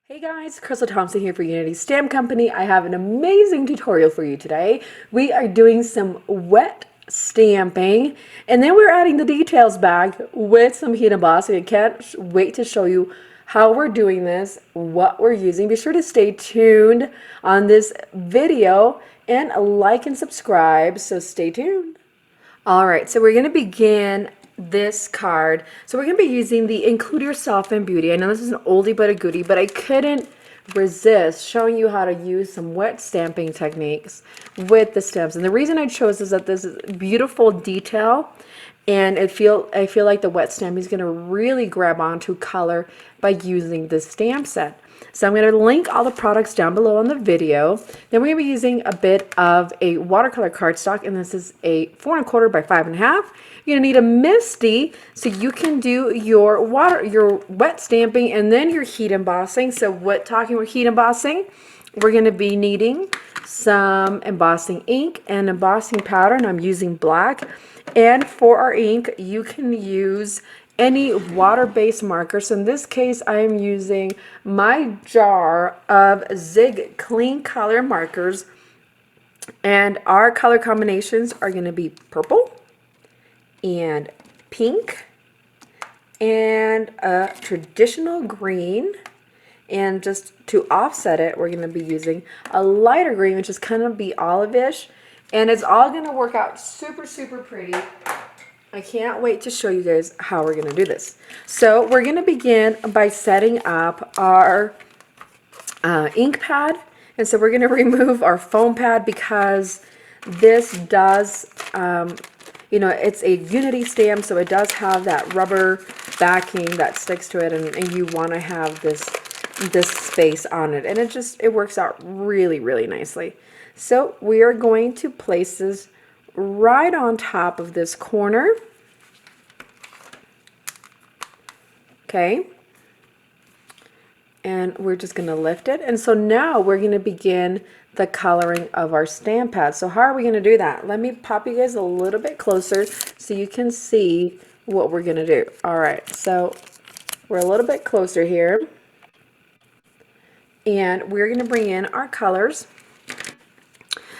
Hey guys, Crystal Thompson here for Unity Stamp Company. I have an amazing tutorial for you today. We are doing some wet stamping and then we're adding the details back with some heat embossing. I can't wait to show you how we're doing this, what we're using. Be sure to stay tuned on this video and like and subscribe, so stay tuned. All right, so we're going to begin this card. So we're going to be using the Include Yourself in Beauty. I know this is an oldie but a goodie, but I couldn't resist showing you how to use some wet stamping techniques with the stamps. And the reason I chose is that this is beautiful detail, and I feel like the wet stamping is going to really grab onto color by using this stamp set. So I'm going to link all the products down below on the video. Then we're going to be using a bit of a watercolor cardstock, and this is a 4 1/4 by 5 1/2. You're going to need a MISTI so you can do your wet stamping and then your heat embossing. So talking about heat embossing, we're going to be needing some embossing ink and embossing powder, and I'm using black. And for our ink, you can use any water-based marker. So in this case, I am using my jar of Zig Clean Color markers, and our color combinations are going to be purple and pink and a traditional green. And just to offset it, we're going to be using a lighter green, which is kind of be olive-ish. And it's all going to work out super, super pretty. I can't wait to show you guys how we're going to do this. So we're going to begin by setting up our ink pad. And so we're going to remove our foam pad because this does, it's a Unity stamp, so it does have that rubber backing that sticks to it, and you want to have this space on it. And it works out really, really nicely. So we are going to place this right on top of this corner. Okay. And we're just going to lift it. And so now we're going to begin the coloring of our stamp pad. So how are we going to do that? Let me pop you guys a little bit closer so you can see what we're going to do. All right. So we're a little bit closer here. And we're going to bring in our colors.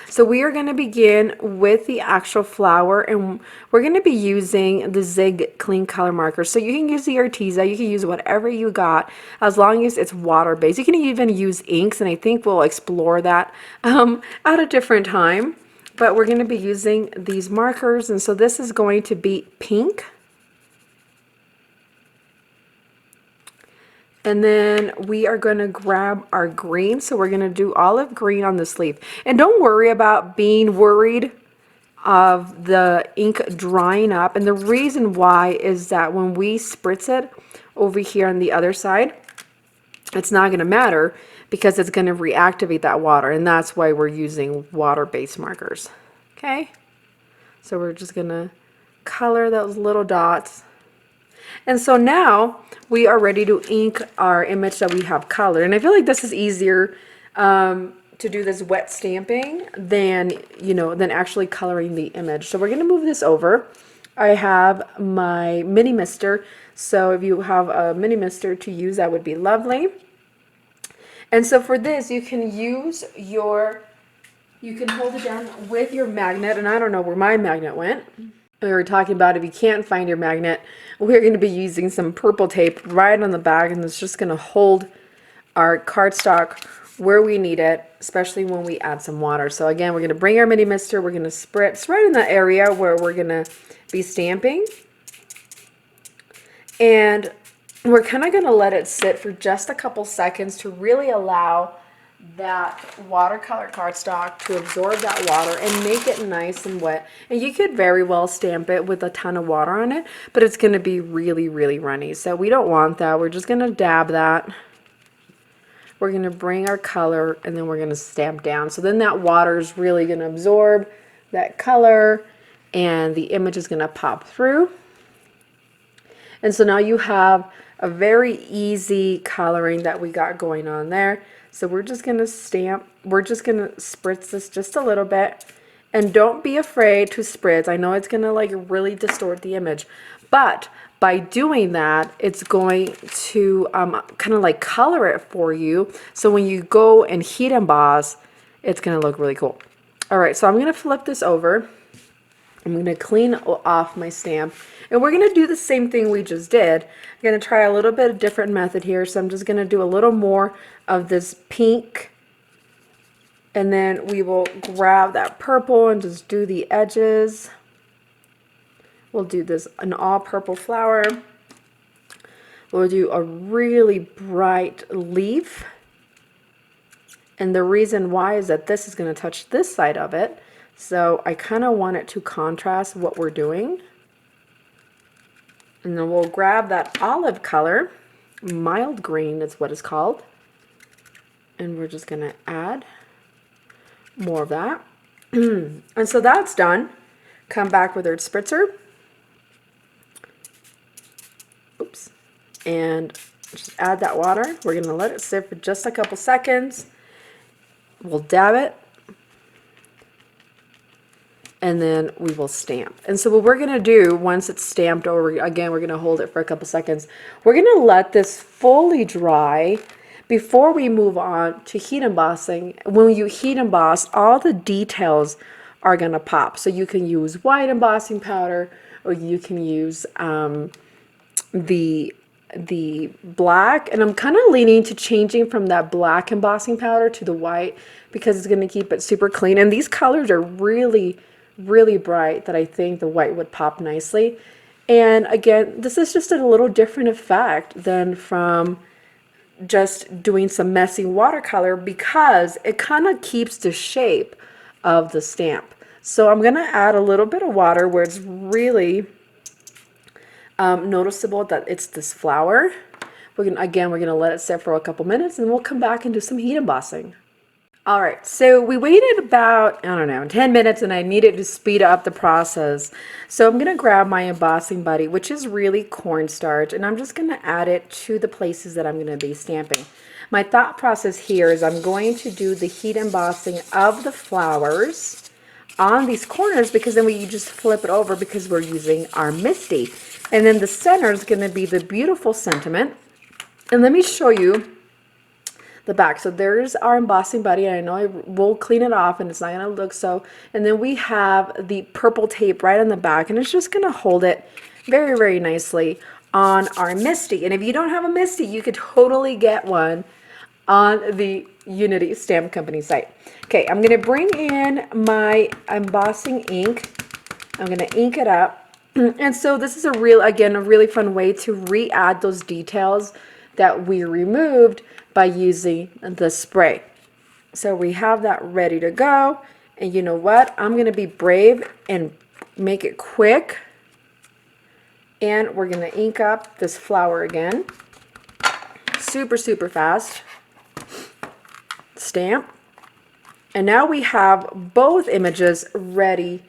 So we are going to begin with the actual flower, and we're going to be using the Zig Clean Color markers. So you can use the Arteza, you can use whatever you got, as long as it's water-based. You can even use inks, and I think we'll explore that at a different time. But we're going to be using these markers, and so this is going to be pink. And then we are going to grab our green. So we're going to do olive green on this leaf. And don't worry about being worried of the ink drying up. And the reason why is that when we spritz it over here on the other side, it's not going to matter because it's going to reactivate that water. And that's why we're using water-based markers. Okay? So we're just going to color those little dots. And so now we are ready to ink our image that we have colored. And I feel like this is easier to do this wet stamping than actually coloring the image. So we're going to move this over. I have my mini mister. So if you have a mini mister to use, that would be lovely. And so for this, you can use you can hold it down with your magnet. And I don't know where my magnet went. We were talking about if you can't find your magnet, we're going to be using some purple tape right on the back, and it's just going to hold our cardstock where we need it, especially when we add some water. So again, we're going to bring our mini mister, we're going to spritz right in the area where we're going to be stamping, and we're kind of going to let it sit for just a couple seconds to really allow that watercolor cardstock to absorb that water and make it nice and wet. And you could very well stamp it with a ton of water on it, but it's going to be really, really runny. So we don't want that. We're just going to dab that. We're going to bring our color, and then we're going to stamp down. So then that water is really going to absorb that color, and the image is going to pop through. And so now you have a very easy coloring that we got going on there. So we're just going to spritz this just a little bit. And don't be afraid to spritz. I know it's going to like really distort the image. But by doing that, it's going to kind of like color it for you. So when you go and heat emboss, it's going to look really cool. All right, so I'm going to flip this over. I'm going to clean off my stamp, and we're going to do the same thing we just did. I'm going to try a little bit of different method here. So I'm just going to do a little more of this pink, and then we will grab that purple and just do the edges. We'll do this an all purple flower. We'll do a really bright leaf. And the reason why is that this is going to touch this side of it. So I kind of want it to contrast what we're doing. And then we'll grab that olive color, mild green is what it's called. And we're just going to add more of that. And so that's done. Come back with our spritzer. Oops. And just add that water. We're going to let it sit for just a couple seconds. We'll dab it. And then we will stamp. And so what we're going to do once it's stamped over, again, we're going to hold it for a couple seconds. We're going to let this fully dry before we move on to heat embossing. When you heat emboss, all the details are going to pop. So you can use white embossing powder, or you can use the black, and I'm kind of leaning to changing from that black embossing powder to the white because it's going to keep it super clean. And these colors are really bright that I think the white would pop nicely. And again, this is just a little different effect than from just doing some messy watercolor because it kind of keeps the shape of the stamp. So I'm going to add a little bit of water where it's really noticeable that it's this flower. We're gonna let it sit for a couple minutes, and we'll come back and do some heat embossing. All right, so we waited about, I don't know, 10 minutes, and I needed to speed up the process. So I'm gonna grab my embossing buddy, which is really cornstarch, and I'm just gonna add it to the places that I'm gonna be stamping. My thought process here is I'm going to do the heat embossing of the flowers on these corners, because then we just flip it over because we're using our Misty. And then the center is going to be the beautiful sentiment. And let me show you the back. So there's our embossing buddy. And I know I will clean it off and it's not going to look so. And then we have the purple tape right on the back. And it's just going to hold it very nicely on our Misty. And if you don't have a Misty, you could totally get one on the Unity Stamp Company site. Okay, I'm going to bring in my embossing ink. I'm going to ink it up. And so this is a really fun way to re-add those details that we removed by using the spray. So we have that ready to go. And you know what? I'm going to be brave and make it quick. And we're going to ink up this flower again. Super fast. Stamp. And now we have both images ready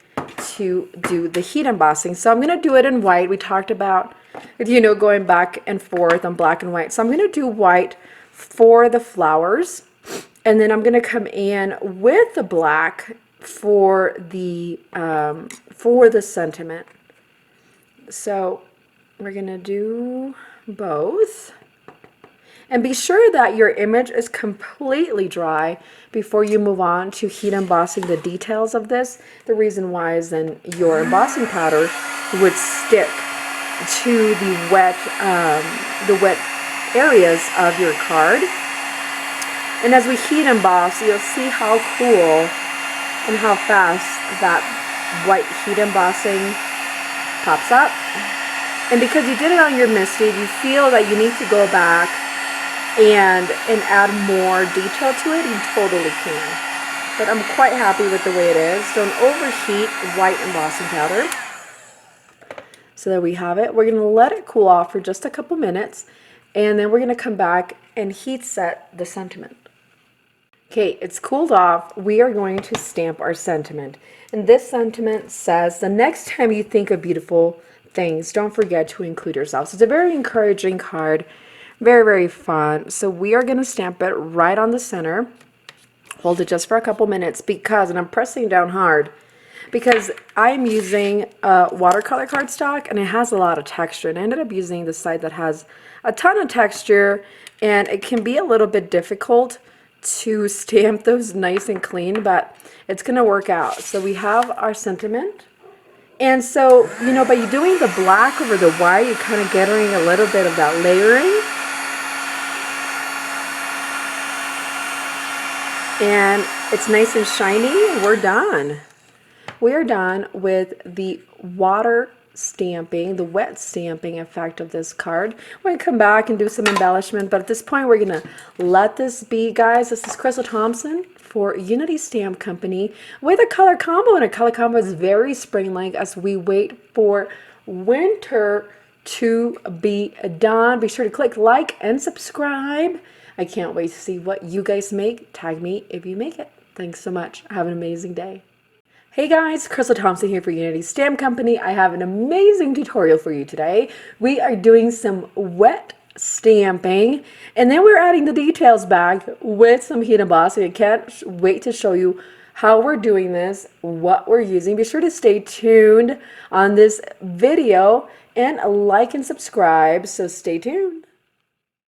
to do the heat embossing. So I'm going to do it in white. We talked about, going back and forth on black and white. So I'm going to do white for the flowers. And then I'm going to come in with the black for the sentiment. So we're going to do both. And be sure that your image is completely dry before you move on to heat embossing the details of this. The reason why is then your embossing powder would stick to the wet areas of your card. And as we heat emboss, you'll see how cool and how fast that white heat embossing pops up. And because you did it on your Misty, you feel that you need to go back and add more detail to it, you totally can. But I'm quite happy with the way it is. Don't overheat white embossing powder. So there we have it. We're going to let it cool off for just a couple minutes, and then we're going to come back and heat set the sentiment. Okay, it's cooled off. We are going to stamp our sentiment. And this sentiment says, the next time you think of beautiful things, don't forget to include yourself. So it's a very encouraging card. Very fun. So we are going to stamp it right on the center. Hold it just for a couple minutes because, and I'm pressing down hard, because I'm using watercolor cardstock and it has a lot of texture, and I ended up using the side that has a ton of texture, and it can be a little bit difficult to stamp those nice and clean, but it's gonna work out. So we have our sentiment, and so by you doing the black over the white, you're kind of getting a little bit of that layering, and it's nice and shiny, and we're done. We are done with the water stamping, the wet stamping effect of this card. We're going to come back and do some embellishment, but at this point we're going to let this be, guys. This is Crystal Thompson for Unity Stamp Company with a color combo, and a color combo is very spring-like as we wait for winter to be done. Be sure to click like and subscribe. I can't wait to see what you guys make. Tag me if you make it. Thanks so much. Have an amazing day. Hey guys, Crystal Thompson here for Unity Stamp Company. I have an amazing tutorial for you today. We are doing some wet stamping, and then we're adding the details back with some heat embossing. I can't wait to show you how we're doing this, what we're using. Be sure to stay tuned on this video and like and subscribe, so stay tuned.